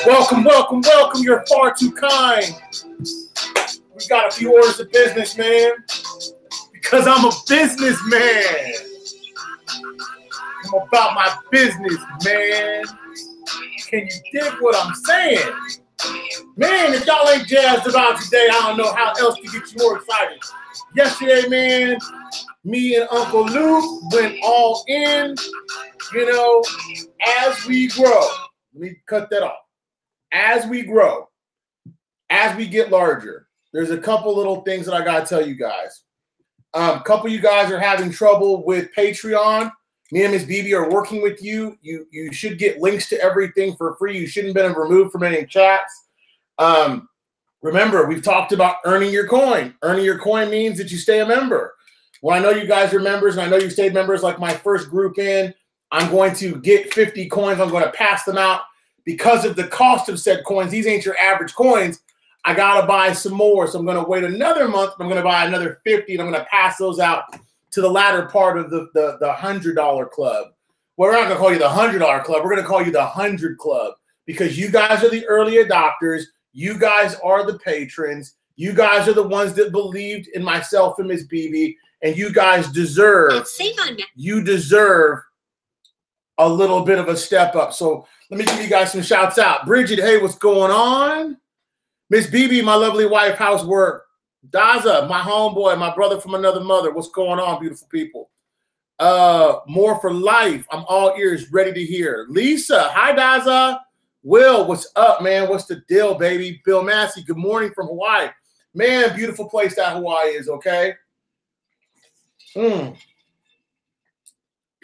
Welcome, welcome, welcome. You're far too kind. We got a few orders of business, man. Because I'm a businessman. I'm about my business, man. Can you dig what I'm saying? Man, if y'all ain't jazzed about today, I don't know how else to get you more excited. Yesterday, man, me and Uncle Luke went all in, you know, as we grow. Let me cut that off. As we grow, as we get larger, there's a couple little things that I got to tell you guys. A couple of you guys are having trouble with Patreon. Me and Miss BB are working with you. You should get links to everything for free. You shouldn't have been removed from any chats. Remember, we've talked about earning your coin. Earning your coin means that you stay a member. Well, I know you guys are members, and I know you stayed members like my first group in. I'm going to get 50 coins. I'm going to pass them out. Because of the cost of said coins, these ain't your average coins. I got to buy some more. So I'm going to wait another month. I'm going to buy another 50, and I'm going to pass those out to the latter part of the $100 club. Well, we're not going to call you the $100 club. We're going to call you the 100 club because you guys are the early adopters. You guys are the patrons. You guys are the ones that believed in myself and Miss BB, and you guys deserve, you deserve a little bit of a step up. So let me give you guys some shouts out. Bridget, hey, what's going on? Miss BB, my lovely wife, how's work? Daza, my homeboy, my brother from another mother. What's going on, beautiful people? More for life. I'm all ears, ready to hear. Lisa, hi, Daza. Will, what's up, man? What's the deal, baby? Bill Massey, good morning from Hawaii. Man, beautiful place that Hawaii is, okay?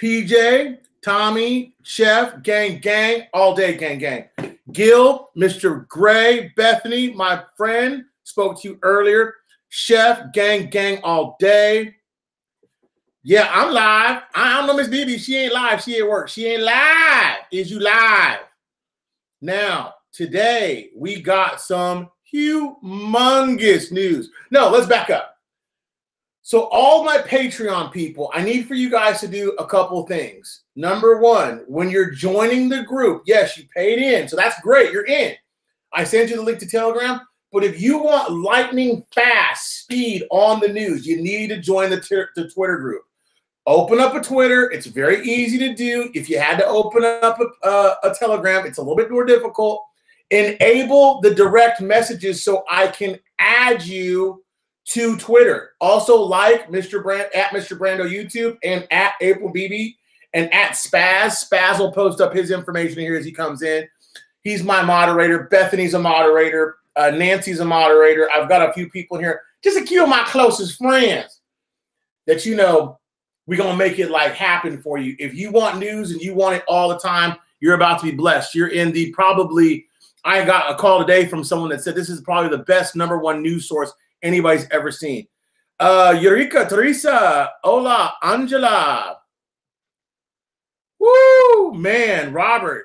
PJ, Tommy, Chef, gang, all day, gang. Gil, Mr. Gray, Bethany, my friend, spoke to you earlier. Chef, gang, all day. Yeah, I'm live. I don't know Miss BB. She ain't live. She at work. She ain't live. Is you live? Now, today, we got some humongous news. No, let's back up. So all my Patreon people, I need for you guys to do a couple things. Number one, when you're joining the group, yes, you paid in. So that's great. You're in. I sent you the link to Telegram. But if you want lightning fast speed on the news, you need to join the Twitter group. Open up a Twitter. It's very easy to do. If you had to open up a Telegram, it's a little bit more difficult. Enable the direct messages so I can add you to Twitter. Also like Mr. Brando YouTube and at April BB and at Spaz. Spaz will post up his information here as he comes in. He's my moderator. Bethany's a moderator. Nancy's a moderator. I've got a few people here. Just a few of my closest friends that you know we're going to make it like happen for you. If you want news and you want it all the time, you're about to be blessed. You're in the probably, I got a call today from someone that said this is probably the best #1 news source anybody's ever seen. Eureka, Teresa, hola, Angela. Woo, man, Robert,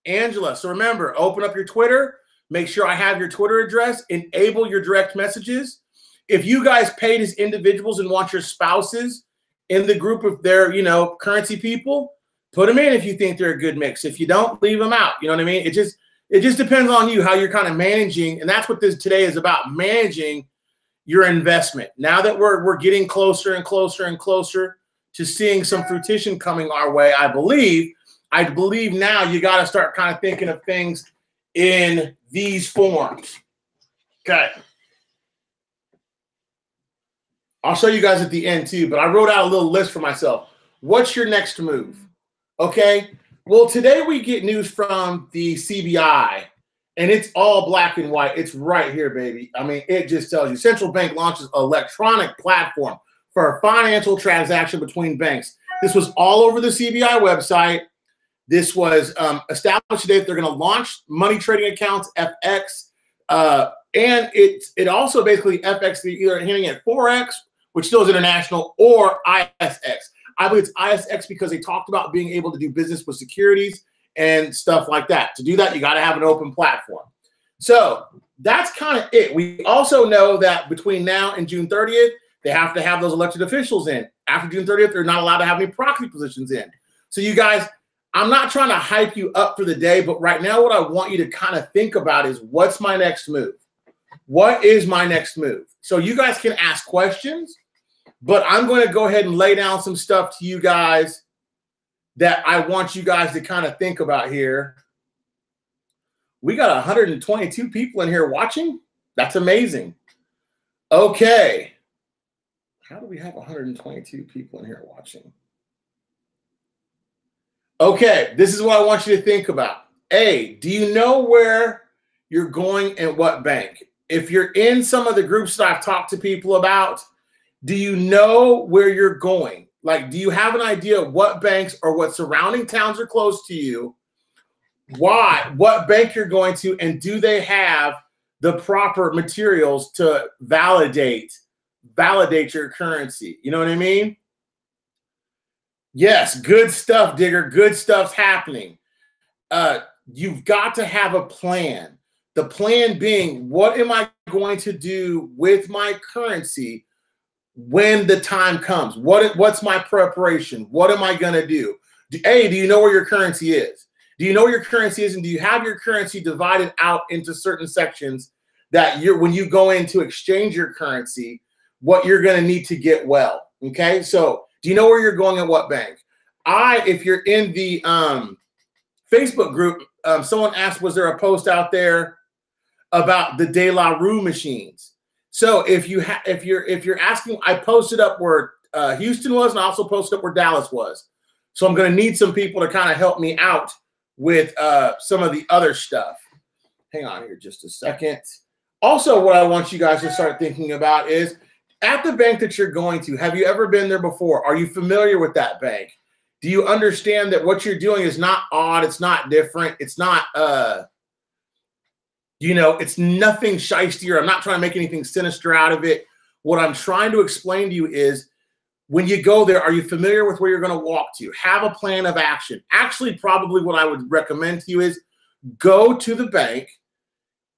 Angela. So remember, open up your Twitter. Make sure I have your Twitter address. Enable your direct messages. If you guys paid as individuals and want your spouses in the group of their, you know, currency people, put them in if you think they're a good mix. If you don't, leave them out. You know what I mean? It just depends on you how you're kind of managing, and that's what this today is about, managing your investment. Now that we're getting closer and closer and closer to seeing some fruition coming our way, I believe now you got to start kind of thinking of things in these forms. Okay. I'll show you guys at the end too, but I wrote out a little list for myself. What's your next move? Okay. Well, today we get news from the CBI, and it's all black and white. It's right here, baby. I mean, it just tells you central bank launches electronic platform for a financial transaction between banks. This was all over the CBI website. This was established today that they're going to launch money trading accounts, FX, and it also basically FX, either hinting at Forex, which still is international, or ISX. I believe it's ISX because they talked about being able to do business with securities and stuff like that. To do that, you got to have an open platform. So that's kind of it. We also know that between now and June 30th, they have to have those elected officials in. After June 30th, they're not allowed to have any proxy positions in. So you guys, I'm not trying to hype you up for the day, but right now what I want you to kind of think about is what's my next move? What is my next move? So you guys can ask questions, but I'm going to go ahead and lay down some stuff to you guys that I want you guys to kind of think about here. We got 122 people in here watching. That's amazing. Okay. How do we have 122 people in here watching? Okay, this is what I want you to think about. A, do you know where you're going and what bank? If you're in some of the groups that I've talked to people about, do you know where you're going? Like, do you have an idea of what banks or what surrounding towns are close to you? Why, what bank you're going to, and do they have the proper materials to validate your currency? You know what I mean? Yes, good stuff, Digger. Good stuff's happening. You've got to have a plan. The plan being, what am I going to do with my currency when the time comes? What's my preparation? What am I going to do? A, do you know where your currency is? Do you know where your currency is? And do you have your currency divided out into certain sections that when you go in to exchange your currency, what you're going to need to get well? Okay, so do you know where you're going and what bank? If you're in the Facebook group, someone asked, was there a post out there about the De La Rue machines? So if you're asking, I posted up where Houston was, and I also posted up where Dallas was. So I'm going to need some people to kind of help me out with some of the other stuff. Hang on here just a second. Also, what I want you guys to start thinking about is, at the bank that you're going to, have you ever been there before? Are you familiar with that bank? Do you understand that what you're doing is not odd? It's not different. It's not, it's nothing shisty. I'm not trying to make anything sinister out of it. What I'm trying to explain to you is, when you go there, are you familiar with where you're going to walk to? Have a plan of action. Actually, probably what I would recommend to you is go to the bank,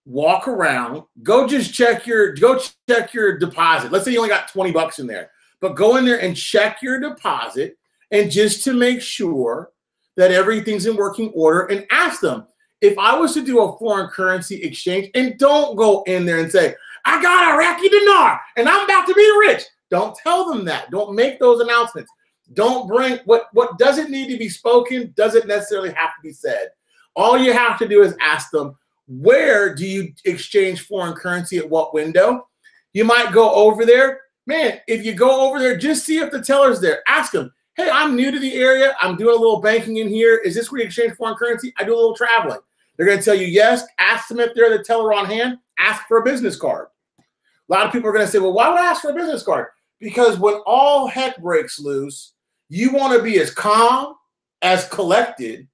walk around, go check your deposit. Let's say you only got 20 bucks in there, but go in there and check your deposit, and just to make sure that everything's in working order, and ask them, if I was to do a foreign currency exchange, and don't go in there and say, I got Iraqi dinar and I'm about to be rich. Don't tell them that. Don't make those announcements. Don't bring what doesn't need to be spoken, doesn't necessarily have to be said. All you have to do is ask them, where do you exchange foreign currency, at what window? You might go over there. Man, if you go over there, just see if the teller's there. Ask them, hey, I'm new to the area. I'm doing a little banking in here. Is this where you exchange foreign currency? I do a little traveling. They're going to tell you yes. Ask them if they're the teller on hand. Ask for a business card. A lot of people are going to say, well, why would I ask for a business card? Because when all heck breaks loose, you want to be as calm, as collected,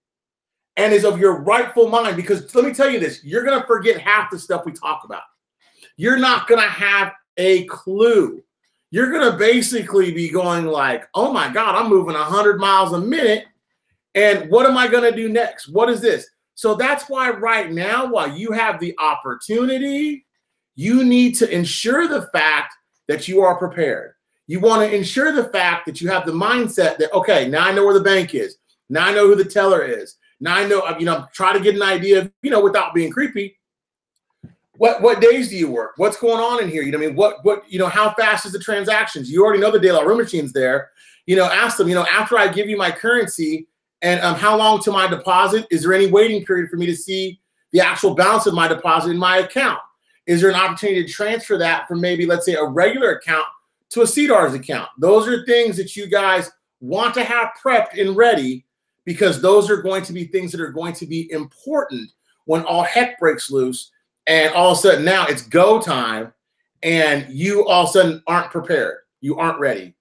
and as of your rightful mind. Because let me tell you this, you're going to forget half the stuff we talk about. You're not going to have a clue. You're going to basically be going like, oh my God, I'm moving 100 miles a minute. And what am I going to do next? What is this? So that's why right now, while you have the opportunity, you need to ensure the fact that you are prepared. You want to ensure the fact that you have the mindset that, okay, now I know where the bank is. Now I know who the teller is. Now I know, try to get an idea of, without being creepy, what days do you work? What's going on in here? How fast is the transactions? You already know the De La Rue machine's there. Ask them, after I give you my currency, and how long to my deposit? Is there any waiting period for me to see the actual balance of my deposit in my account? Is there an opportunity to transfer that from maybe, let's say, a regular account to a CDARS account? Those are things that you guys want to have prepped and ready, because those are going to be things that are going to be important when all heck breaks loose, and all of a sudden now it's go time, and you all of a sudden aren't prepared. You aren't ready.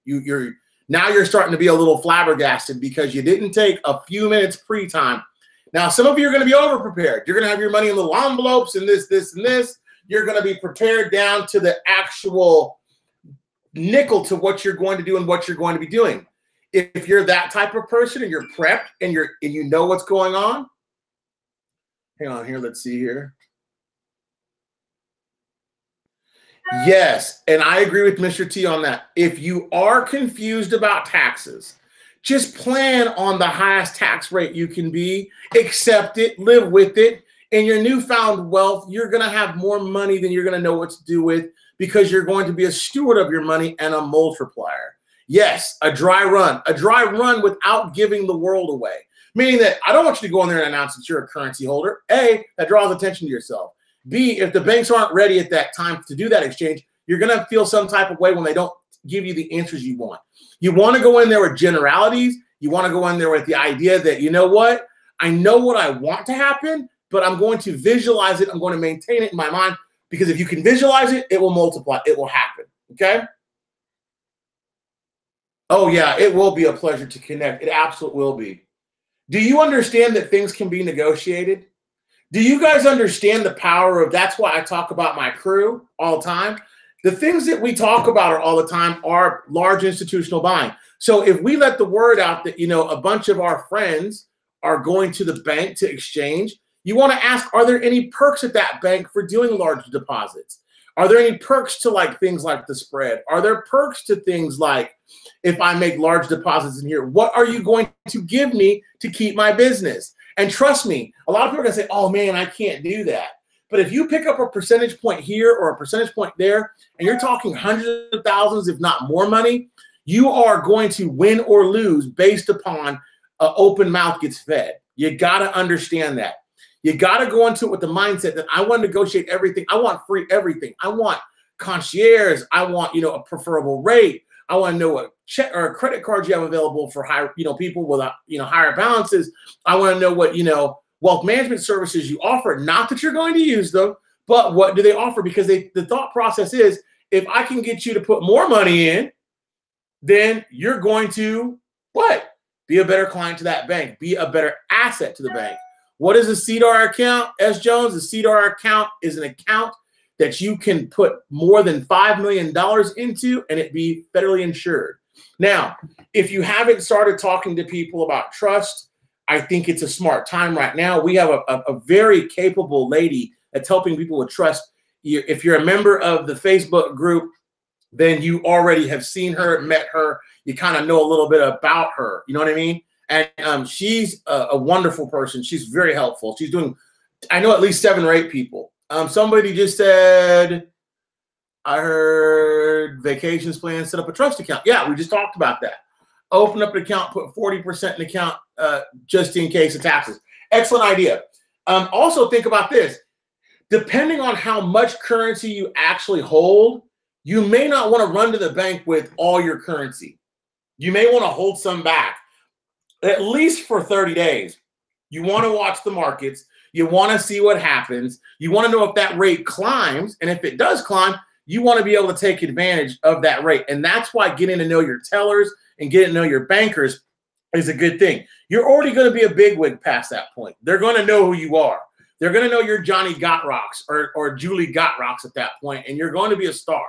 Now you're starting to be a little flabbergasted because you didn't take a few minutes pre-time. Now, some of you are going to be over-prepared. You're going to have your money in little envelopes and this, and this. You're going to be prepared down to the actual nickel to what you're going to do and what you're going to be doing. If you're that type of person and you're prepped and you know what's going on, hang on here. Let's see here. Yes, and I agree with Mr. T on that. If you are confused about taxes, Just plan on the highest tax rate you can be, accept it, live with it. In your newfound wealth, you're going to have more money than you're going to know what to do with because you're going to be a steward of your money and a multiplier. Yes, a dry run without giving the world away. Meaning that I don't want you to go in there and announce that you're a currency holder. A, that draws attention to yourself. B, if the banks aren't ready at that time to do that exchange, you're going to feel some type of way when they don't give you the answers you want. You want to go in there with generalities. You want to go in there with the idea that, you know what? I know what I want to happen, but I'm going to visualize it. I'm going to maintain it in my mind because if you can visualize it, it will multiply. It will happen. Okay? Oh, yeah, it will be a pleasure to connect. It absolutely will be. Do you understand that things can be negotiated? Do you guys understand the power of, that's why I talk about my crew all the time. The things that we talk about all the time are large institutional buying. So if we let the word out that, you know, a bunch of our friends are going to the bank to exchange, you want to ask, are there any perks at that bank for doing large deposits? Are there any perks to like things like the spread? Are there perks to things like if I make large deposits in here, what are you going to give me to keep my business? And trust me, a lot of people are going to say, oh man, I can't do that. But if you pick up a percentage point here or a percentage point there, and you're talking hundreds of thousands, if not more money, you are going to win or lose based upon an open mouth gets fed. You got to understand that. You got to go into it with the mindset that I want to negotiate everything. I want free everything. I want concierge. I want, you know, a preferable rate. I want to know what check or credit cards you have available for higher, you know, people with, you know, higher balances. I want to know what, you know, wealth management services you offer. Not that you're going to use them, but what do they offer? Because the thought process is, if I can get you to put more money in, then you're going to what? Be a better client to that bank. Be a better asset to the bank. What is a CDAR account, S. Jones? A CDAR account is an account that you can put more than $5 million into and it be federally insured. Now, if you haven't started talking to people about trust, I think it's a smart time right now. We have a very capable lady that's helping people with trust. If you're a member of the Facebook group, then you already have seen her, met her. You kind of know a little bit about her. You know what I mean? And she's a wonderful person. She's very helpful. She's doing, I know at least 7 or 8 people. Somebody just said, I heard vacations plan, set up a trust account. Yeah, we just talked about that. Open up an account, put 40% in the account just in case of taxes. Excellent idea. Also think about this. Depending on how much currency you actually hold, you may not want to run to the bank with all your currency. You may want to hold some back, at least for 30 days. You want to watch the markets. You want to see what happens. You want to know if that rate climbs. And if it does climb, you want to be able to take advantage of that rate. And that's why getting to know your tellers and getting to know your bankers is a good thing. You're already going to be a bigwig past that point. They're going to know who you are. They're going to know you're Johnny Gotrocks or Julie Gotrocks at that point, and you're going to be a star.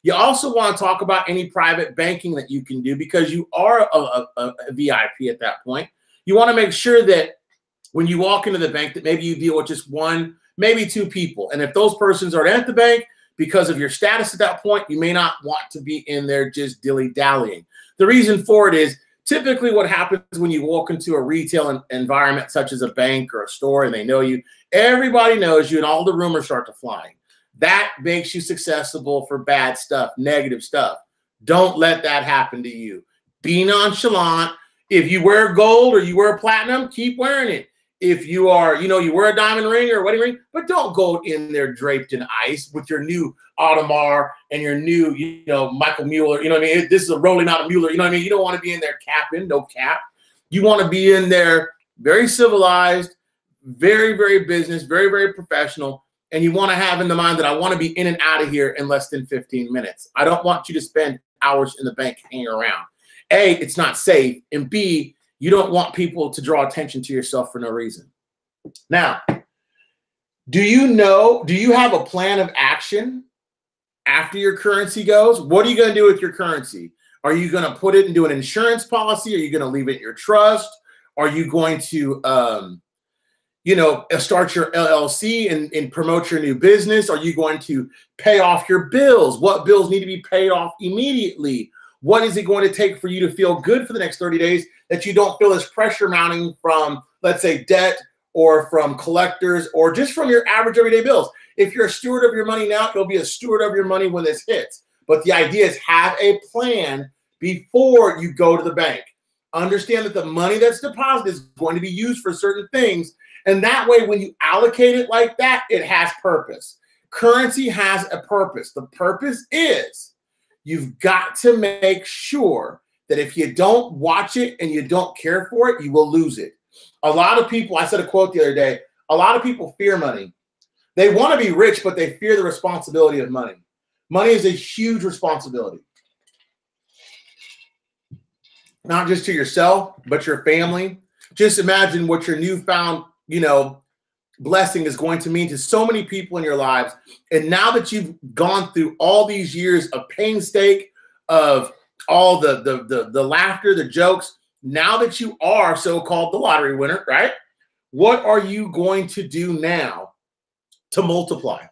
You also want to talk about any private banking that you can do because you are a VIP at that point. You want to make sure that when you walk into the bank that maybe you deal with just 1, maybe 2 people. And if those persons are at the bank, because of your status at that point, you may not want to be in there just dilly-dallying. The reason for it is typically what happens when you walk into a retail environment such as a bank or a store and they know you, everybody knows you and all the rumors start to fly. That makes you susceptible for bad stuff, negative stuff. Don't let that happen to you. Be nonchalant. If you wear gold or you wear platinum, keep wearing it. If you are, you know, you wear a diamond ring or a wedding ring, but don't go in there draped in ice with your new Audemars and your new, you know, Michael Mueller. You know what I mean? This is a rolling out of Mueller. You know what I mean? You don't want to be in there capping, no cap. You want to be in there very civilized, very, very business, very, very professional. And you want to have in the mind that I want to be in and out of here in less than 15 minutes. I don't want you to spend hours in the bank hanging around. A, it's not safe. And B, you don't want people to draw attention to yourself for no reason. Now, do you have a plan of action after your currency goes? What are you going to do with your currency? Are you going to put it into an insurance policy? Are you going to leave it in your trust? Are you going to, start your LLC and promote your new business? Are you going to pay off your bills? What bills need to be paid off immediately? What is it going to take for you to feel good for the next 30 days that you don't feel this pressure mounting from, let's say, debt or from collectors or just from your average everyday bills? If you're a steward of your money now, you'll be a steward of your money when this hits. But the idea is have a plan before you go to the bank. Understand that the money that's deposited is going to be used for certain things. And that way, when you allocate it like that, it has purpose. Currency has a purpose. The purpose is you've got to make sure that if you don't watch it and you don't care for it, you will lose it. A lot of people, I said a quote the other day, a lot of people fear money. They want to be rich, but they fear the responsibility of money. Money is a huge responsibility. Not just to yourself, but your family. Just imagine what your newfound, blessing is going to mean to so many people in your lives. And now that you've gone through all these years of painstaking, of all the laughter, the jokes, now that you are so-called the lottery winner, right? What are you going to do now to multiply?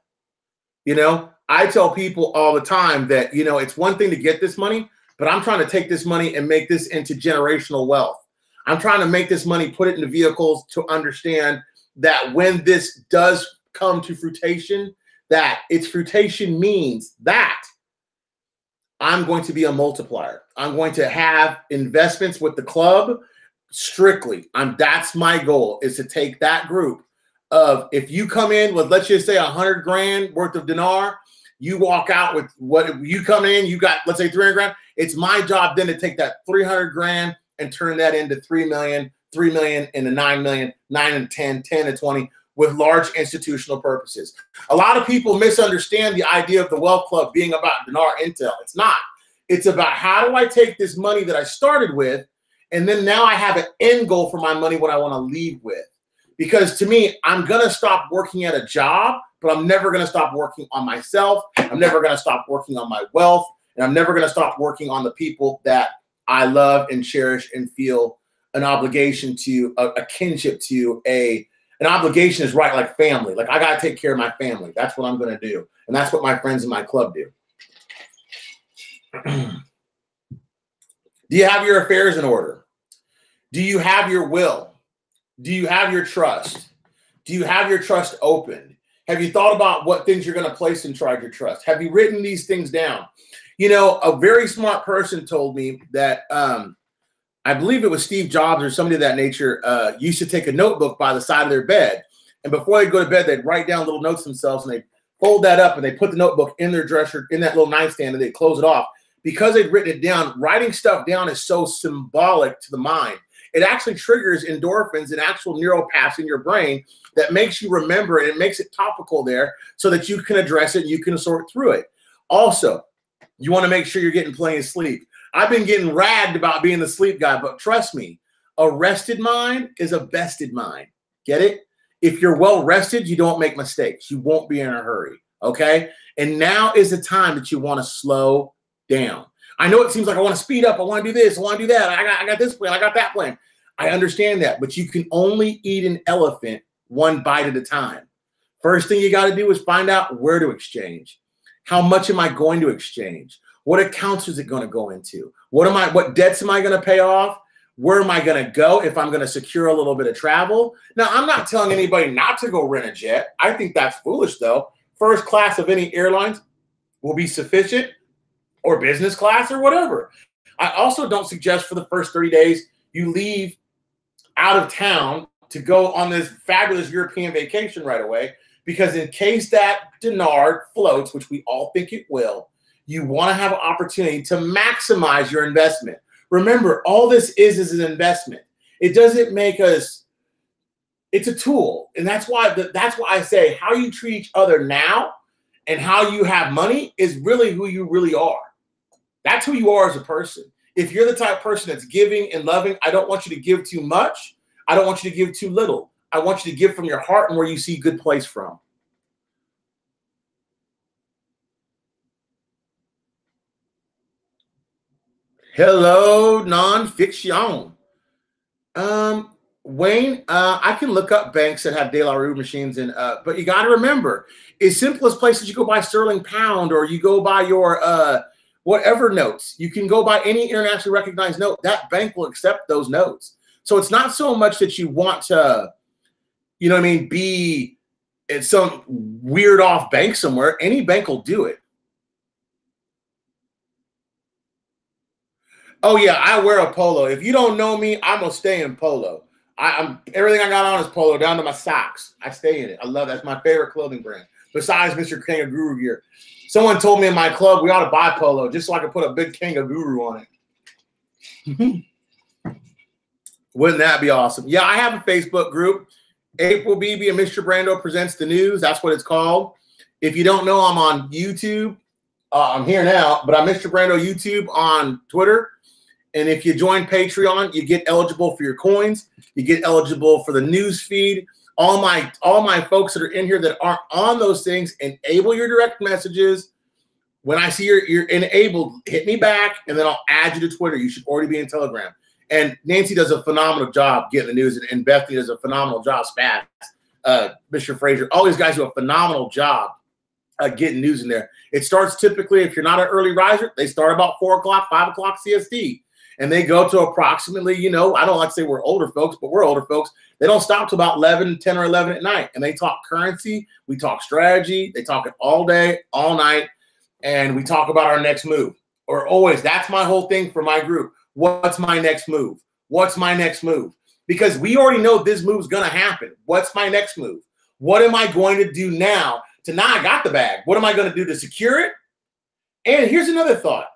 I tell people all the time that, it's one thing to get this money, but I'm trying to take this money and make this into generational wealth. I'm trying to make this money, put it into vehicles to understand that when this does come to fruition, that its fruition means that I'm going to be a multiplier. I'm going to have investments with the club strictly. That's my goal, is to take that group of, if you come in with, let's just say 100 grand worth of dinar, you walk out with what you come in, you got, let's say 300 grand. It's my job then to take that 300 grand and turn that into 3 million into 9 million, 9 and 10, 10 and 20 with large institutional purposes. A lot of people misunderstand the idea of the Wealth Club being about dinar intel. It's not. It's about how do I take this money that I started with, and then now I have an end goal for my money, what I want to leave with. Because to me, I'm going to stop working at a job, but I'm never going to stop working on myself. I'm never going to stop working on my wealth. And I'm never going to stop working on the people that I love and cherish and feel an obligation to, a kinship to. An obligation is right, like family. Like, I got to take care of my family. That's what I'm going to do. And that's what my friends in my club do. Do you have your affairs in order? Do you have your will? Do you have your trust? Do you have your trust opened? Have you thought about what things you're going to place inside your trust? Have you written these things down? A very smart person told me that, I believe it was Steve Jobs or somebody of that nature, used to take a notebook by the side of their bed. And before they go to bed, they'd write down little notes themselves, and they fold that up and they put the notebook in their dresser, in that little nightstand, and they close it off. Because they'd written it down, writing stuff down is so symbolic to the mind. It actually triggers endorphins and actual neural paths in your brain that makes you remember it. It makes it topical there so that you can address it and you can sort through it. Also, you want to make sure you're getting plenty of sleep. I've been getting ragged about being the sleep guy, but trust me, a rested mind is a bested mind. Get it? If you're well rested, you don't make mistakes. You won't be in a hurry, okay? And now is the time that you want to slow down. I know it seems like I want to speed up. I want to do this. I want to do that. I got this plan. I got that plan. I understand that, but you can only eat an elephant one bite at a time. First thing you got to do is find out where to exchange. How much am I going to exchange? What accounts is it going to go into? What debts am I going to pay off? Where am I going to go if I'm going to secure a little bit of travel? Now, I'm not telling anybody not to go rent a jet. I think that's foolish, though. First class of any airlines will be sufficient, or business class or whatever. I also don't suggest for the first 30 days you leave out of town to go on this fabulous European vacation right away, because in case that dinar floats, which we all think it will, you want to have an opportunity to maximize your investment. Remember, all this is an investment. It doesn't make us, it's a tool. And that's why I say how you treat each other now and how you have money is really who you really are. That's who you are as a person. If you're the type of person that's giving and loving, I don't want you to give too much. I don't want you to give too little. I want you to give from your heart and where you see good place from. Hello, nonfiction. Wayne, I can look up banks that have De La Rue machines, but you got to remember, as simple as places you go buy sterling pound, or you go buy your whatever notes. You can go buy any internationally recognized note. That bank will accept those notes. So it's not so much that you want to, you know what I mean, be at some weird off bank somewhere. Any bank will do it. Oh yeah, I wear a polo. If you don't know me, I'm gonna stay in polo. I'm everything I got on is polo, down to my socks. I stay in it. I love it. That's my favorite clothing brand, besides Mr. Kangaroo gear. Someone told me in my club we ought to buy polo just so I could put a big Kangaroo on it. Wouldn't that be awesome? Yeah, I have a Facebook group. April Beebe and Mr. Brando presents the news. That's what it's called. If you don't know, I'm on YouTube. I'm here now, but I'm Mr. Brando YouTube on Twitter. And if you join Patreon, you get eligible for your coins. You get eligible for the news feed. All my folks that are in here that aren't on those things, enable your direct messages. When I see you're enabled, hit me back, and then I'll add you to Twitter. You should already be in Telegram. And Nancy does a phenomenal job getting the news, and Bethany does a phenomenal job. Spaz, Mr. Fraser, all these guys do a phenomenal job getting news in there. It starts typically, if you're not an early riser, they start about 4 o'clock, 5 o'clock CST. And they go to approximately, you know, I don't like to say we're older folks, but we're older folks. They don't stop till about 11, 10 or 11 at night. And they talk currency. We talk strategy. They talk it all day, all night. And we talk about our next move. Or always, that's my whole thing for my group. What's my next move? What's my next move? Because we already know this move's going to happen. What's my next move? What am I going to do now I got the bag? What am I going to do to secure it? And here's another thought.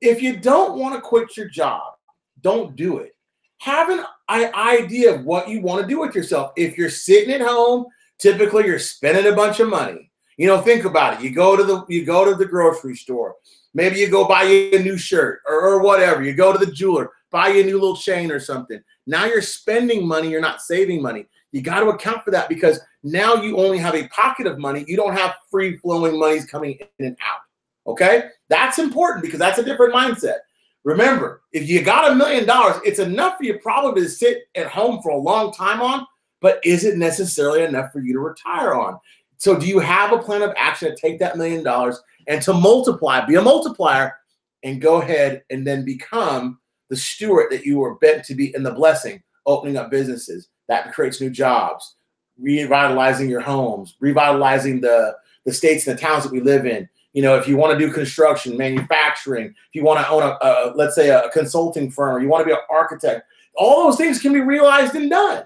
If you don't want to quit your job, don't do it. Have an idea of what you want to do with yourself. If you're sitting at home, typically you're spending a bunch of money. You know, think about it. You go to the grocery store. Maybe you go buy you a new shirt or whatever. You go to the jeweler, buy you a new little chain or something. Now you're spending money. You're not saving money. You got to account for that because now you only have a pocket of money. You don't have free-flowing monies coming in and out. Okay? That's important because that's a different mindset. Remember, if you got $1 million, it's enough for you probably to sit at home for a long time on, but is it necessarily enough for you to retire on? So do you have a plan of action to take that $1 million and to multiply, be a multiplier, and go ahead and then become the steward that you were meant to be in the blessing, opening up businesses that creates new jobs, revitalizing your homes, revitalizing the states and the towns that we live in. You know, if you want to do construction, manufacturing, if you want to own let's say a consulting firm, or you want to be an architect, all those things can be realized and done.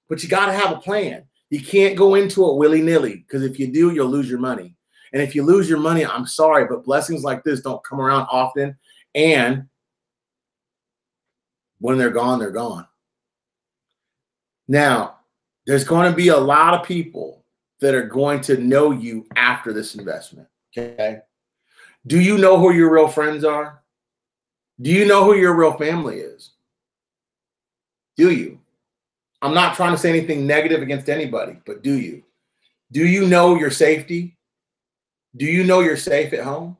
But you got to have a plan. You can't go into it willy-nilly because if you do, you'll lose your money. And if you lose your money, I'm sorry, but blessings like this don't come around often. And when they're gone, they're gone. Now, there's going to be a lot of people that are going to know you after this investment. Okay. Do you know who your real friends are? Do you know who your real family is? Do you? I'm not trying to say anything negative against anybody, but do you? Do you know your safety? Do you know you're safe at home?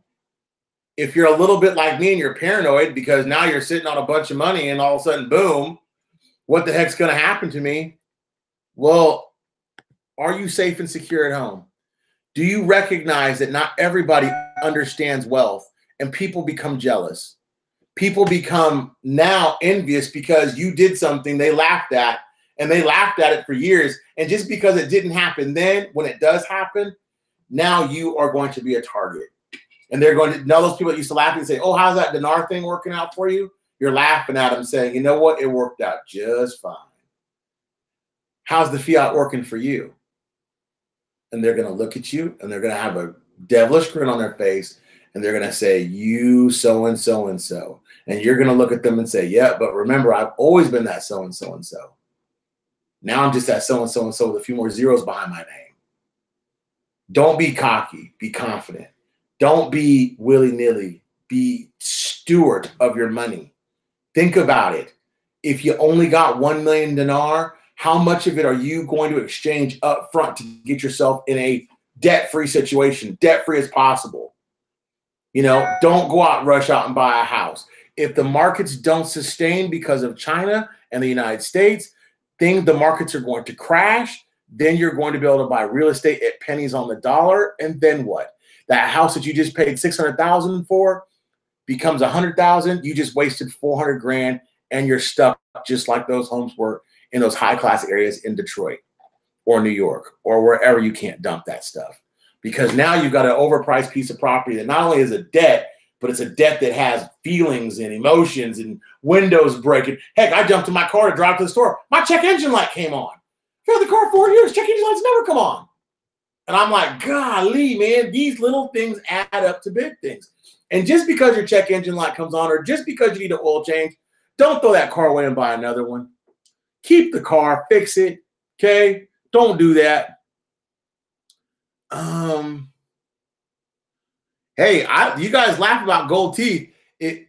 If you're a little bit like me and you're paranoid because now you're sitting on a bunch of money and all of a sudden, boom, what the heck's going to happen to me? Well, are you safe and secure at home? Do you recognize that not everybody understands wealth and people become jealous? People become now envious because you did something they laughed at, and they laughed at it for years. And just because it didn't happen then, when it does happen, now you are going to be a target. And they're going to, now those people that used to laugh and say, oh, how's that dinar thing working out for you? You're laughing at them saying, you know what? It worked out just fine. How's the fiat working for you? And they're going to look at you and they're going to have a devilish grin on their face. And they're going to say, you so-and-so and so. And you're going to look at them and say, yeah, but remember, I've always been that so-and-so and so. Now I'm just that so-and-so and so with a few more zeros behind my name. Don't be cocky. Be confident. Don't be willy-nilly. Be steward of your money. Think about it. If you only got 1 million dinar, how much of it are you going to exchange up front to get yourself in a debt-free situation, debt-free as possible? You know, don't go out and rush out and buy a house. If the markets don't sustain because of China and the United States, the markets are going to crash. Then you're going to be able to buy real estate at pennies on the dollar. And then what? That house that you just paid $600,000 for, becomes 100,000, you just wasted 400 grand and you're stuck just like those homes were in those high class areas in Detroit or New York or wherever you can't dump that stuff. Because now you've got an overpriced piece of property that not only is a debt, but it's a debt that has feelings and emotions and windows breaking. Heck, I jumped in my car to drive to the store. My check engine light came on. I've had the car 4 years. Check engine lights never come on. And I'm like, golly, man, these little things add up to big things. And just because your check engine light comes on or just because you need an oil change, don't throw that car away and buy another one. Keep the car, fix it, okay? Don't do that. Hey, you guys laugh about gold teeth.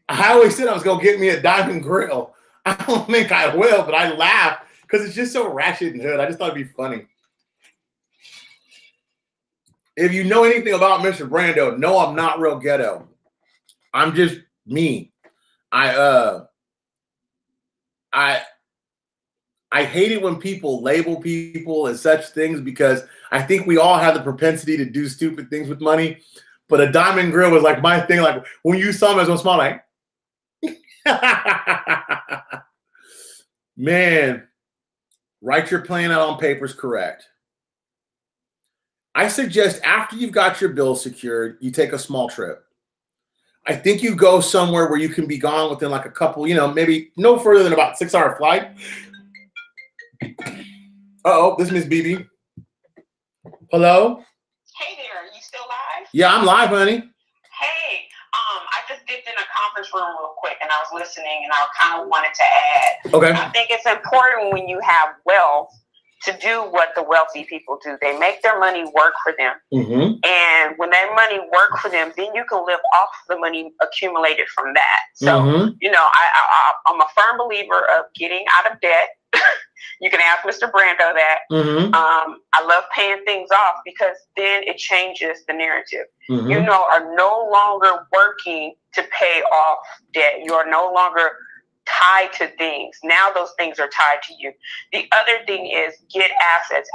I always said I was going to get me a diamond grill. I don't think I will, but I laugh because it's just so ratchet and hood. I just thought it'd be funny. If you know anything about Mr. Brando, no, I'm not real ghetto. I'm just me. I hate it when people label people as such things because I think we all have the propensity to do stupid things with money. But a diamond grill was like my thing. Like when you saw me, I was going to smile like, man, write your plan out on papers correct. I suggest after you've got your bill secured, you take a small trip. I think you go somewhere where you can be gone within like a couple, maybe no further than about 6-hour flight. Uh-oh, this is Miss BB. Hello? Hey there, are you still live? Yeah, I'm live, honey. Hey, I just dipped in a conference room real quick and I was listening and I kind of wanted to add. Okay. I think it's important when you have wealth to do what the wealthy people do. They make their money work for them. Mm-hmm. And when that money work for them, then you can live off the money accumulated from that. So, I'm a firm believer of getting out of debt. You can ask Mr. Brando that. Mm-hmm. I love paying things off because then it changes the narrative. Mm-hmm. You are no longer working to pay off debt. You are no longer tied to things. Now those things are tied to you. The other thing is get assets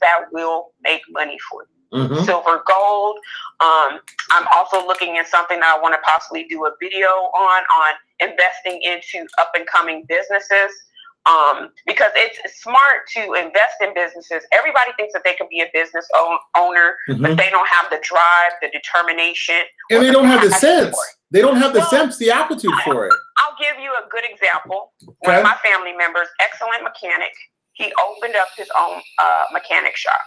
that will make money for you. Mm-hmm. Silver, gold. I'm also looking at something that I want to possibly do a video on investing into up and coming businesses. Because it's smart to invest in businesses. Everybody thinks that they can be a business owner, mm-hmm. but they don't have the drive, the determination. And they don't have the sense. They don't have the sense, the aptitude for it. I'll give you a good example. Okay. One of my family members, excellent mechanic, he opened up his own mechanic shop.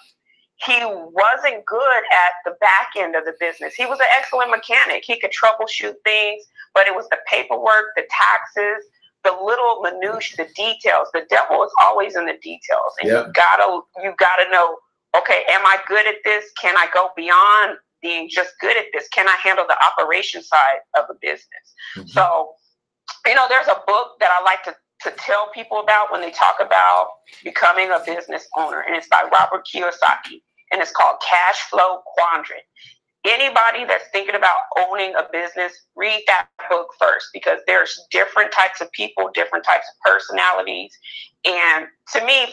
He wasn't good at the back end of the business. He was an excellent mechanic. He could troubleshoot things, but it was the paperwork, the taxes, the little minutiae, the details. The devil is always in the details. And yep. you gotta know, okay, am I good at this? Can I go beyond being just good at this? Can I handle the operation side of a business? Mm-hmm. So, there's a book that I like to tell people about when they talk about becoming a business owner, and it's by Robert Kiyosaki, and it's called Cash Flow Quadrant. Anybody that's thinking about owning a business, read that book first, because there's different types of people, different types of personalities. And for me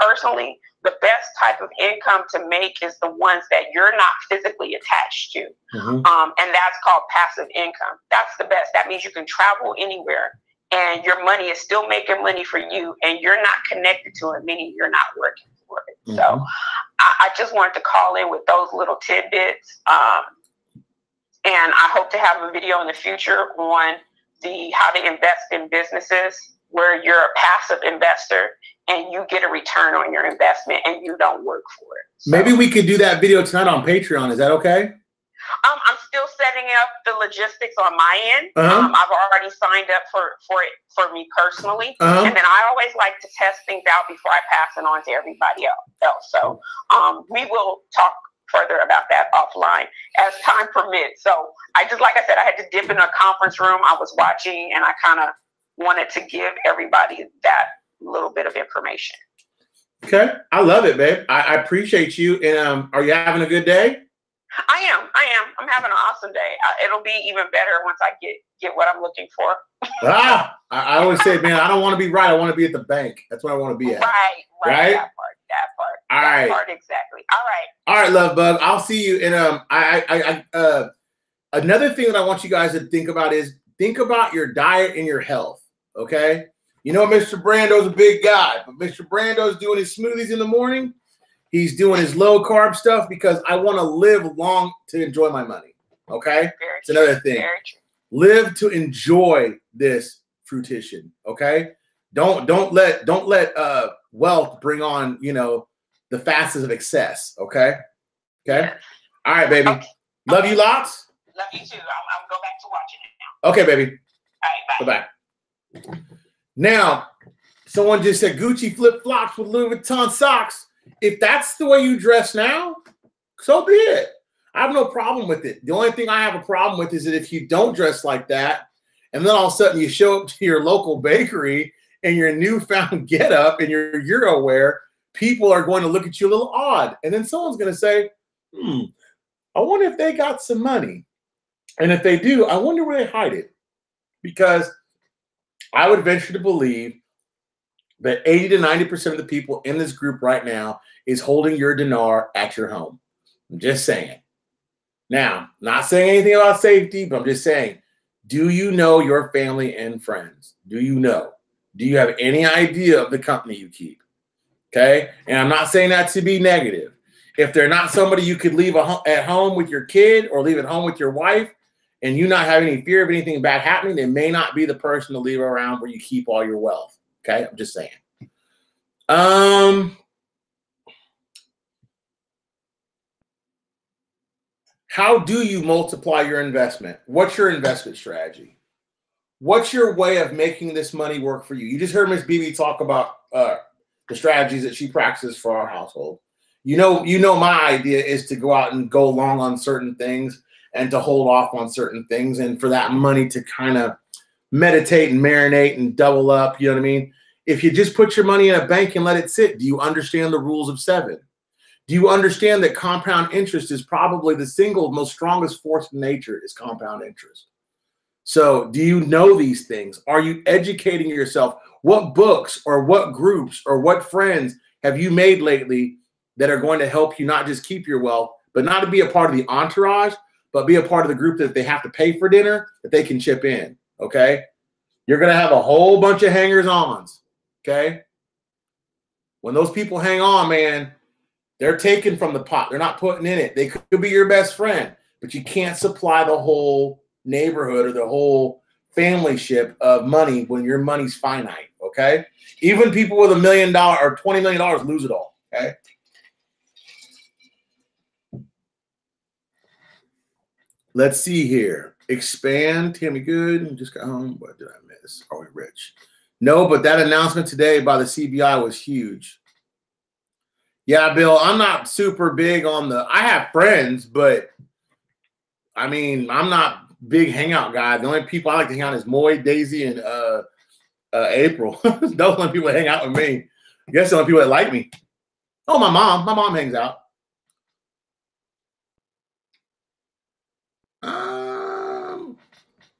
personally, the best type of income to make is the ones that you're not physically attached to. Mm-hmm. And that's called passive income. That's the best. That means you can travel anywhere and your money is still making money for you and you're not connected to it, meaning you're not working for it. Mm-hmm. So I just wanted to call in with those little tidbits. And I hope to have a video in the future on how to invest in businesses where you're a passive investor and you get a return on your investment and you don't work for it. So, maybe we could do that video tonight on Patreon. Is that okay? I'm still setting up the logistics on my end. Uh-huh. I've already signed up for it for me personally. Uh-huh. And then I always like to test things out before I pass it on to everybody else. So we will talk further about that offline as time permits. So like I said, I had to dip in a conference room. I was watching and I kind of wanted to give everybody that little bit of information. Okay. I love it, babe. I appreciate you. And are you having a good day? I am. I'm having an awesome day. It'll be even better once I get what I'm looking for. I always say, man, I don't want to be right. I want to be at the bank. That's where I want to be at. Right. Right? That part. All right. That part, exactly. All right. All right, love bug. I'll see you. And another thing that I want you guys to think about is think about your diet and your health, okay? You know, Mr. Brando's a big guy, but Mr. Brando's doing his smoothies in the morning. He's doing his low carb stuff because I want to live long to enjoy my money, okay? It's another thing. Live to enjoy this fruition, okay? Don't let wealth bring on, you know, the facets of excess, okay? Okay? Yes. All right, baby. Okay. Love you lots. Love you too. I'll go back to watching it now. Okay, baby. All right, bye. Bye-bye. Now, someone just said Gucci flip-flops with Louis Vuitton socks. If that's the way you dress now, so be it. I have no problem with it. The only thing I have a problem with is that if you don't dress like that, and then all of a sudden you show up to your local bakery in your newfound getup and your Euro wear, people are going to look at you a little odd. And then someone's going to say, I wonder if they got some money. And if they do, I wonder where they hide it. Because I would venture to believe that 80 to 90% of the people in this group right now is holding your dinar at your home. I'm just saying. Now, not saying anything about safety, but I'm just saying, do you know your family and friends? Do you know? Do you have any idea of the company you keep? Okay? And I'm not saying that to be negative. If they're not somebody you could leave at home with your kid or leave at home with your wife and you not have any fear of anything bad happening, they may not be the person to leave around where you keep all your wealth. Okay? I'm just saying. How do you multiply your investment? What's your investment strategy? What's your way of making this money work for you? You just heard Miss BB talk about the strategies that she practices for our household. You know, my idea is to go out and go long on certain things and to hold off on certain things, and for that money to kind of meditate and marinate and double up. You know what I mean? If you just put your money in a bank and let it sit, do you understand the rules of 7? Do you understand that compound interest is probably the single most strongest force in nature is compound interest? So do you know these things? Are you educating yourself? What books or what groups or what friends have you made lately that are going to help you not just keep your wealth, but not to be a part of the entourage, but be a part of the group that if they have to pay for dinner, that they can chip in, okay? You're going to have a whole bunch of hangers-ons, okay? When those people hang on, man, they're taking from the pot. They're not putting in it. They could be your best friend, but you can't supply the whole neighborhood or the whole family ship of money when your money's finite, okay? Even people with $1 million or $20 million lose it all, okay? Let's see here. Expand. Tammy Good. Just got home. What did I miss? Are we rich? No, but that announcement today by the CBI was huge. Yeah, Bill, I'm not super big on I have friends, but I mean, I'm not big hangout guy. The only people I like to hang out is Moy, Daisy, and April. Those are the only people that hang out with me. I guess the only people that like me. Oh, my mom. My mom hangs out.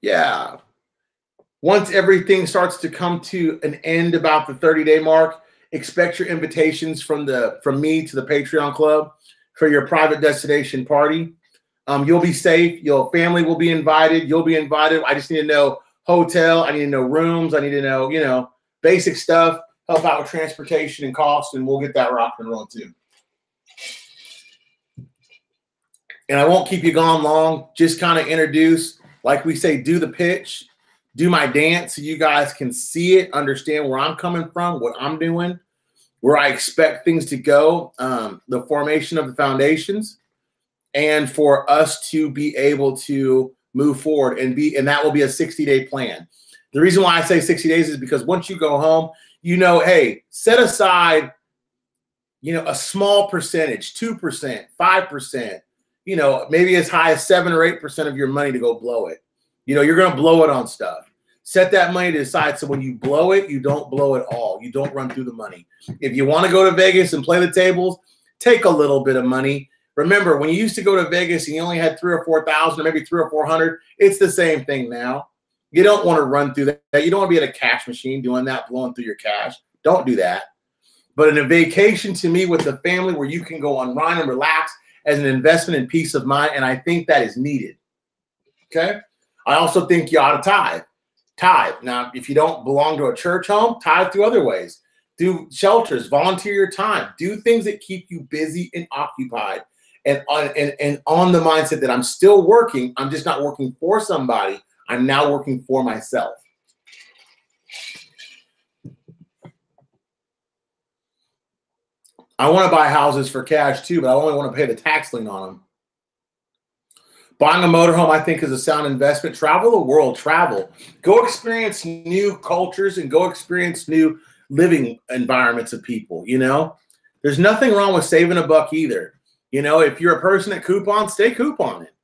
Yeah. Once everything starts to come to an end about the 30-day mark, expect your invitations from me to the Patreon Club for your private destination party. You'll be safe. Your family will be invited. You'll be invited. I just need to know hotel. I need to know rooms. I need to know, you know, basic stuff. Help out with transportation and cost, and we'll get that rock and roll too. And I won't keep you gone long. Just kind of introduce, like we say, do the pitch. Do my dance so you guys can see it, understand where I'm coming from, what I'm doing, where I expect things to go, the formation of the foundations, and for us to be able to move forward and that will be a 60-day plan. The reason why I say 60 days is because once you go home, you know, hey, set aside, you know, a small percentage, 2%, 5%, you know, maybe as high as 7 or 8% of your money to go blow it. You know, you're going to blow it on stuff. Set that money to the side so when you blow it, you don't blow it all. You don't run through the money. If you want to go to Vegas and play the tables, take a little bit of money. Remember, when you used to go to Vegas and you only had 3,000 or 4,000 or maybe 300 or 400, it's the same thing now. You don't want to run through that. You don't want to be at a cash machine doing that, blowing through your cash. Don't do that. But in a vacation to me with the family where you can go unwind and relax as an investment in peace of mind, and I think that is needed. Okay? I also think you ought to tithe. Tithe. Now, if you don't belong to a church home, tithe through other ways. Do shelters, volunteer your time, do things that keep you busy and occupied, and on the mindset that I'm still working. I'm just not working for somebody. I'm now working for myself. I want to buy houses for cash too, but I only want to pay the tax lien on them. Buying a motorhome, I think, is a sound investment. Travel the world, travel. Go experience new cultures and go experience new living environments of people, you know? There's nothing wrong with saving a buck either. You know, if you're a person at coupon, stay coupon it.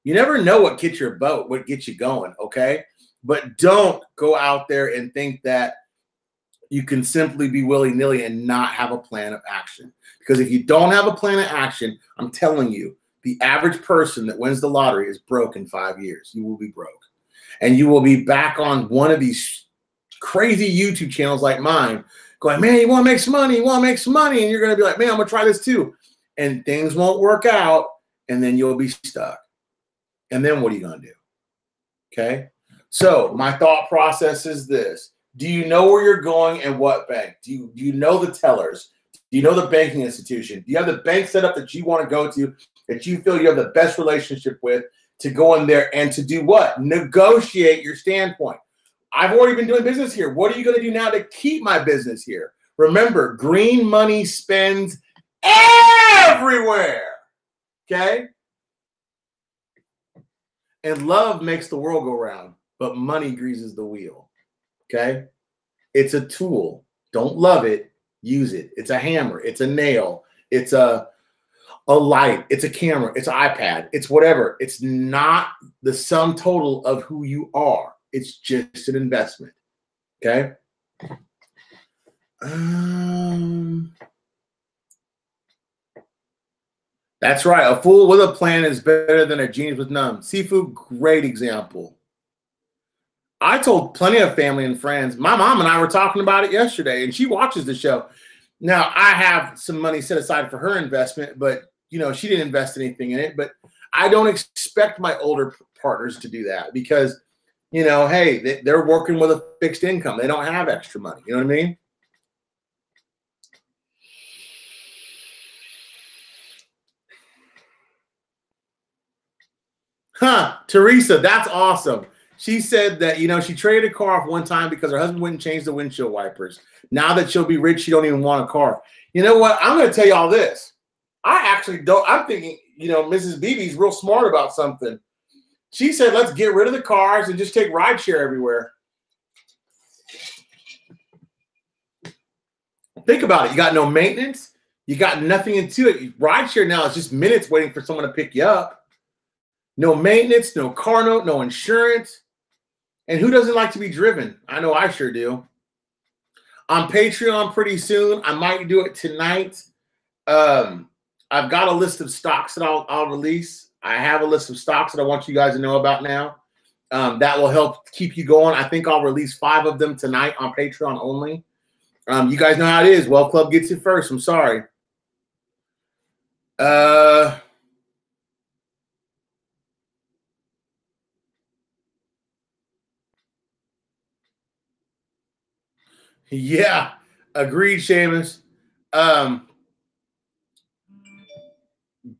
You never know what gets your boat, what gets you going, okay? But don't go out there and think that you can simply be willy-nilly and not have a plan of action. Because if you don't have a plan of action, I'm telling you, the average person that wins the lottery is broke in 5 years. You will be broke. And you will be back on one of these crazy YouTube channels like mine going, man, you want to make some money, you want to make some money. And you're going to be like, man, I'm going to try this too. And things won't work out. And then you'll be stuck. And then what are you going to do? Okay. So my thought process is this. Do you know where you're going and what bank? Do you know the tellers? Do you know the banking institution? Do you have the bank set up that you want to go to, that you feel you have the best relationship with, to go in there and to do what? Negotiate your standpoint. I've already been doing business here. What are you going to do now to keep my business here? Remember, green money spends everywhere. Okay? And love makes the world go round, but money greases the wheel. Okay? It's a tool. Don't love it. Use it. It's a hammer. It's a nail. It's a light. It's a camera. It's an iPad. It's whatever. It's not the sum total of who you are. It's just an investment. Okay? That's right. A fool with a plan is better than a genius with none. Seafood, great example. I told plenty of family and friends. My mom and I were talking about it yesterday, and she watches the show. Now, I have some money set aside for her investment, but, you know, she didn't invest anything in it. But I don't expect my older partners to do that because, you know, hey, they're working with a fixed income. They don't have extra money. You know what I mean? Huh, Teresa, that's awesome. She said that, you know, she traded a car off one time because her husband wouldn't change the windshield wipers. Now that she'll be rich, she don't even want a car. You know what? I'm going to tell you all this. I actually don't. I'm thinking, you know, Mrs. Beebe's real smart about something. She said, let's get rid of the cars and just take rideshare everywhere. Think about it. You got no maintenance. You got nothing into it. Rideshare now is just minutes waiting for someone to pick you up. No maintenance, no car note, no insurance. And who doesn't like to be driven? I know I sure do. On Patreon pretty soon. I might do it tonight. I've got a list of stocks that I'll release. I have a list of stocks that I want you guys to know about now. That will help keep you going. I think I'll release 5 of them tonight on Patreon only. You guys know how it is. Wealth Club gets it first. I'm sorry. Yeah, agreed, Seamus.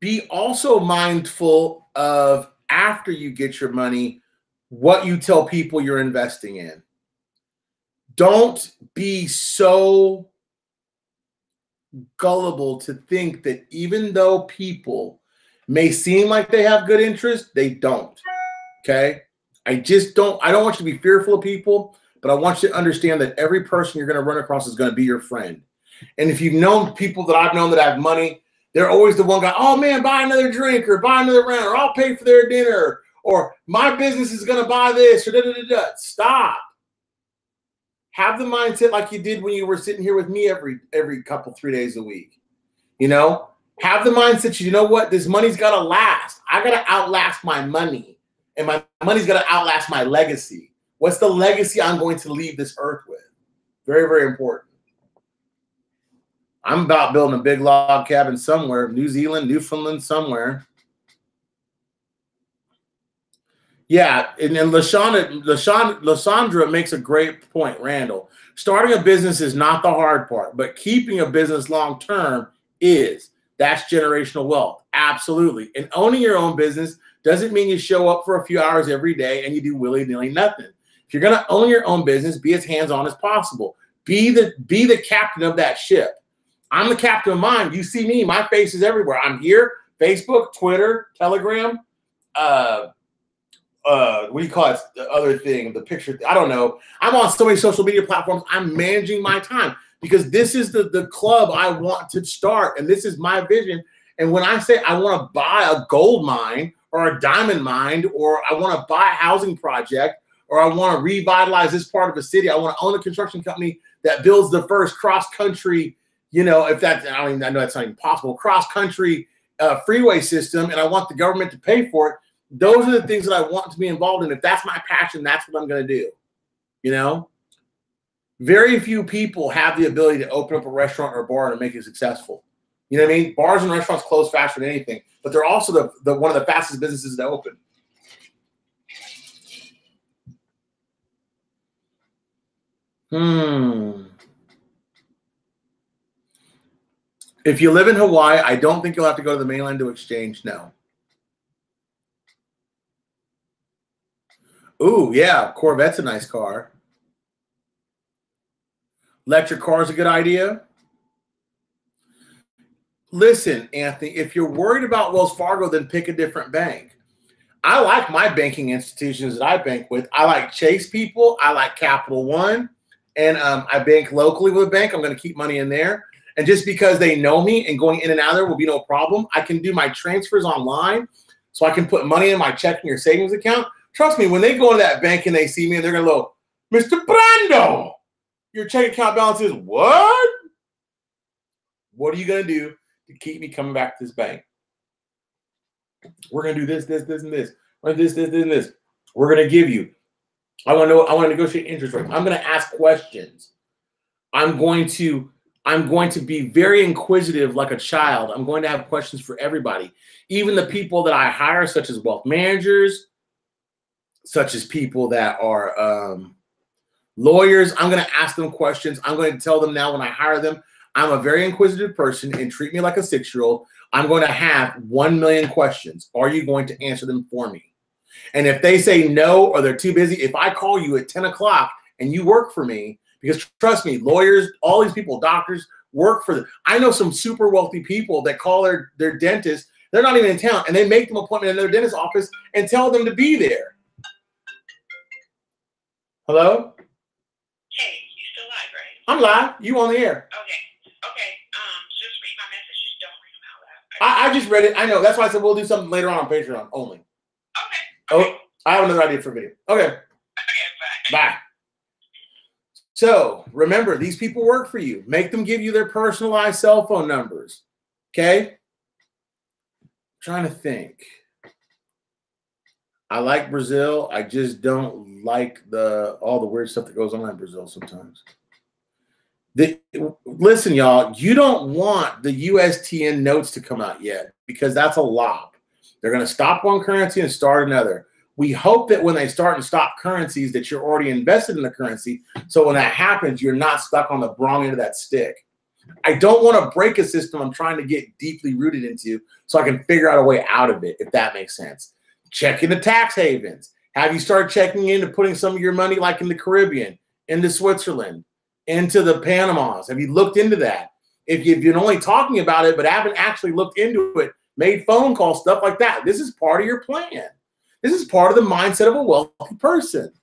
Be also mindful of, after you get your money, what you tell people you're investing in. Don't be so gullible to think that even though people may seem like they have good interest, they don't. Okay? I don't want you to be fearful of people, but I want you to understand that every person you're going to run across is going to be your friend. And if you've known people that I've known that have money, they're always the one guy, oh man, buy another drink or buy another round, or I'll pay for their dinner, or my business is going to buy this, or da-da-da-da. Stop. Have the mindset like you did when you were sitting here with me every couple, 3 days a week. You know, have the mindset, you know what? This money's got to last. I got to outlast my money, and my money's got to outlast my legacy. What's the legacy I'm going to leave this earth with? Very, very important. I'm about building a big log cabin somewhere, New Zealand, Newfoundland, somewhere. Yeah, and then Lysandra makes a great point, Randall. Starting a business is not the hard part, but keeping a business long term is. That's generational wealth. Absolutely. And owning your own business doesn't mean you show up for a few hours every day and you do willy-nilly nothing. If you're going to own your own business, be as hands-on as possible. Be the captain of that ship. I'm the captain of mine. You see me, my face is everywhere. I'm here, Facebook, Twitter, Telegram, what do you call it? The other thing, the picture. I don't know. I'm on so many social media platforms. I'm managing my time because this is the club I want to start, and this is my vision. And when I say I want to buy a gold mine or a diamond mine, or I want to buy a housing project, or I want to revitalize this part of a city, I want to own a construction company that builds the first cross-country, if that's, I know that's not even possible, cross-country freeway system, and I want the government to pay for it. Those are the things that I want to be involved in. If that's my passion, that's what I'm going to do. Very few people have the ability to open up a restaurant or a bar and make it successful. You know what I mean? Bars and restaurants close faster than anything, but they're also the one of the fastest businesses to open. If you live in Hawaii, I don't think you'll have to go to the mainland to exchange. No. Ooh, yeah, Corvette's a nice car. Electric car is a good idea. Listen, Anthony, if you're worried about Wells Fargo, then pick a different bank. I like my banking institutions that I bank with. I like Chase people. I like Capital One. And I bank locally with a bank. I'm going to keep money in there. And just because they know me and going in and out of there will be no problem, I can do my transfers online. So I can put money in my checking or savings account. Trust me, when they go into that bank and they see me and they're going to go, Mr. Brando, your checking account balance is what? What are you going to do to keep me coming back to this bank? We're going to do this, this, this, and this. We're going to do this, this, and this. We're going to give you. I want to negotiate interest rates. I'm going to ask questions. I'm going to be very inquisitive like a child. I'm going to have questions for everybody. Even the people that I hire, such as wealth managers, such as people that are lawyers, I'm going to ask them questions. I'm going to tell them now when I hire them, I'm a very inquisitive person and treat me like a 6-year-old. I'm going to have 1 million questions. Are you going to answer them for me? And if they say no or they're too busy, if I call you at 10 o'clock and you work for me, because trust me, lawyers, all these people, doctors work for them. I know some super wealthy people that call their dentist. They're not even in town, and they make them an appointment in their dentist's office and tell them to be there. Hello? Hey, you still live, right? I'm live. You on the air. Okay. Just read my messages. Don't read them out loud. I just read it. I know. That's why I said we'll do something later on Patreon only. Okay. Oh, I have another idea for a video. Okay. Okay, Bye. So remember, these people work for you. Make them give you their personalized cell phone numbers. Okay? Trying to think. I like Brazil. I just don't like all the weird stuff that goes on in Brazil sometimes. Listen, y'all, you don't want the USTN notes to come out yet because that's a lob. They're going to stop one currency and start another. We hope that when they start and stop currencies that you're already invested in the currency. So when that happens, you're not stuck on the wrong end of that stick. I don't want to break a system I'm trying to get deeply rooted into so I can figure out a way out of it, if that makes sense. Check into tax havens. Have you started checking into putting some of your money like in the Caribbean, into Switzerland, into the Panamas? Have you looked into that? If you've been only talking about it but haven't actually looked into it, made phone calls, stuff like that, this is part of your plan. This is part of the mindset of a wealthy person.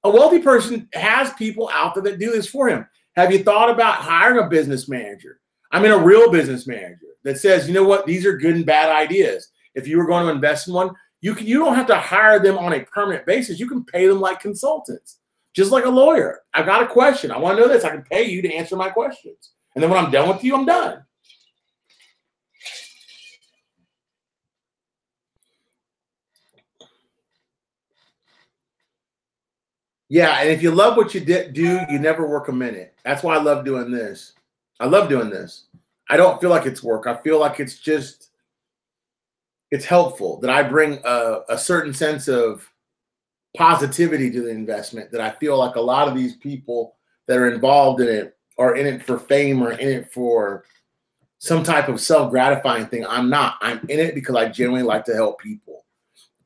A wealthy person has people out there that do this for him. Have you thought about hiring a business manager? I mean, a real business manager that says, you know what, these are good and bad ideas. If you were going to invest in one, you don't have to hire them on a permanent basis. You can pay them like consultants, just like a lawyer. I got a question. I want to know this. I can pay you to answer my questions. And then when I'm done with you, I'm done. Yeah, and if you love what you do, you never work a minute. That's why I love doing this. I love doing this. I don't feel like it's work. I feel like it's helpful that I bring a certain sense of positivity to the investment that I feel like a lot of these people that are involved in it are in it for fame or in it for some type of self-gratifying thing. I'm not. I'm in it because I genuinely like to help people.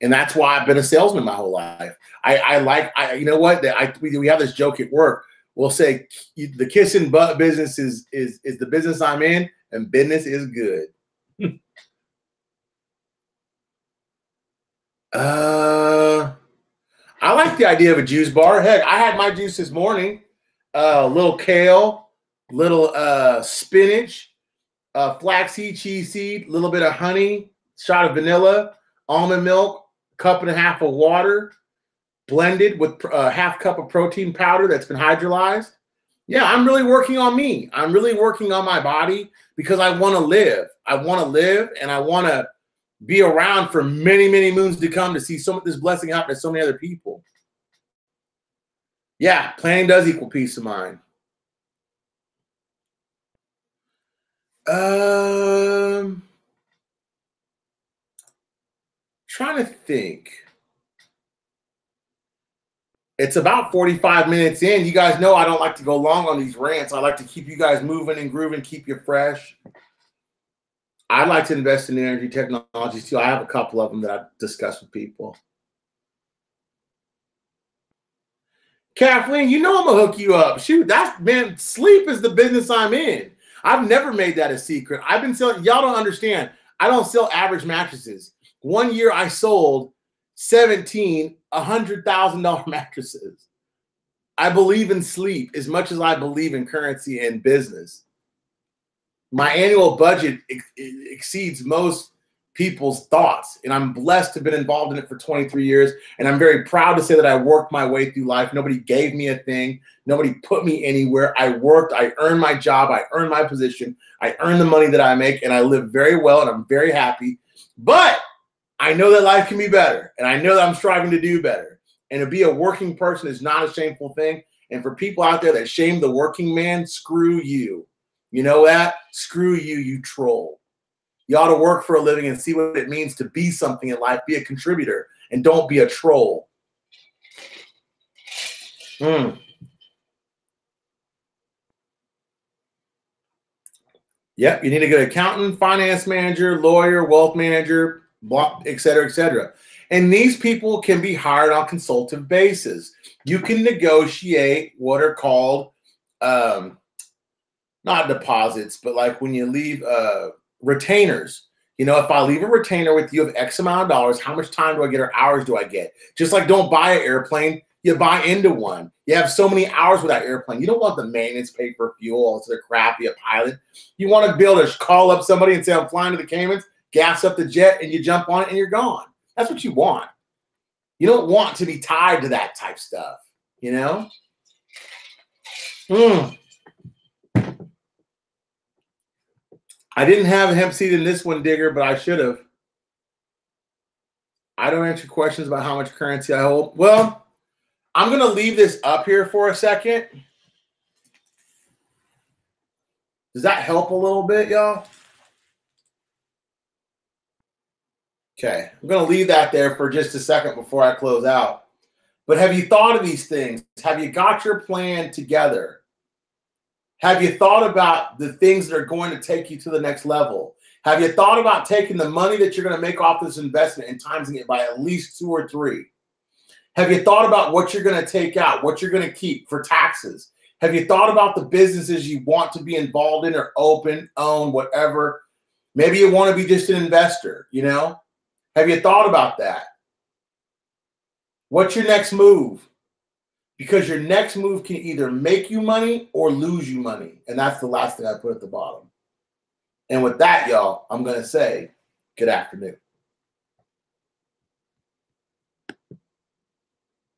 And that's why I've been a salesman my whole life. You know what? We have this joke at work. We'll say the kissing butt business is the business I'm in, and business is good. I like the idea of a juice bar. Heck, I had my juice this morning. Little kale, little spinach, flaxseed, cheese seed, a little bit of honey, shot of vanilla, almond milk, cup and a half of water, blended with a half cup of protein powder that's been hydrolyzed. Yeah, I'm really working on me. I'm really working on my body because I want to live. I want to live, and I want to be around for many, many moons to come to see this blessing happen to so many other people. Yeah, planning does equal peace of mind. Trying to think. It's about 45 minutes in. You guys know I don't like to go long on these rants. I like to keep you guys moving and grooving, keep you fresh. I'd like to invest in energy technologies too. I have a couple of them that I've discussed with people. Kathleen, you know I'm gonna hook you up. Shoot, man, sleep is the business I'm in. I've never made that a secret. I've been selling, y'all don't understand. I don't sell average mattresses. 1 year I sold 17 $100,000 mattresses. I believe in sleep as much as I believe in currency and business. My annual budget exceeds most people's thoughts, and I'm blessed to have been involved in it for 23 years, and I'm very proud to say that I worked my way through life. Nobody gave me a thing. Nobody put me anywhere. I worked. I earned my job. I earned my position. I earned the money that I make, and I live very well, and I'm very happy. But I know that life can be better, and I know that I'm striving to do better. And to be a working person is not a shameful thing. And for people out there that shame the working man, screw you. You know that? Screw you, you troll. You ought to work for a living and see what it means to be something in life, be a contributor, and don't be a troll. Yep, you need a good accountant, finance manager, lawyer, wealth manager, et cetera, et cetera. And these people can be hired on consultative basis. You can negotiate what are called, not deposits, but like when you leave retainers. You know, if I leave a retainer with you of X amount of dollars, how much time do I get or hours do I get? Just like don't buy an airplane, you buy into one. You have so many hours with that airplane. You don't want the maintenance pay for fuel. It's a crappy pilot. You want to be able to call up somebody and say, I'm flying to the Caymans, gas up the jet, and you jump on it and you're gone. That's what you want. You don't want to be tied to that type stuff, you know? I didn't have a hemp seed in this one, Digger, but I should have. I don't answer questions about how much currency I hold. Well, I'm going to leave this up here for a second. Does that help a little bit, y'all? Okay, I'm going to leave that there for just a second before I close out. But have you thought of these things? Have you got your plan together? Have you thought about the things that are going to take you to the next level? Have you thought about taking the money that you're going to make off this investment and timesing it by at least 2 or 3? Have you thought about what you're going to take out, what you're going to keep for taxes? Have you thought about the businesses you want to be involved in or open, own, whatever? Maybe you want to be just an investor, you know? Have you thought about that? What's your next move? Because your next move can either make you money or lose you money. And that's the last thing I put at the bottom. And with that, y'all, I'm going to say good afternoon.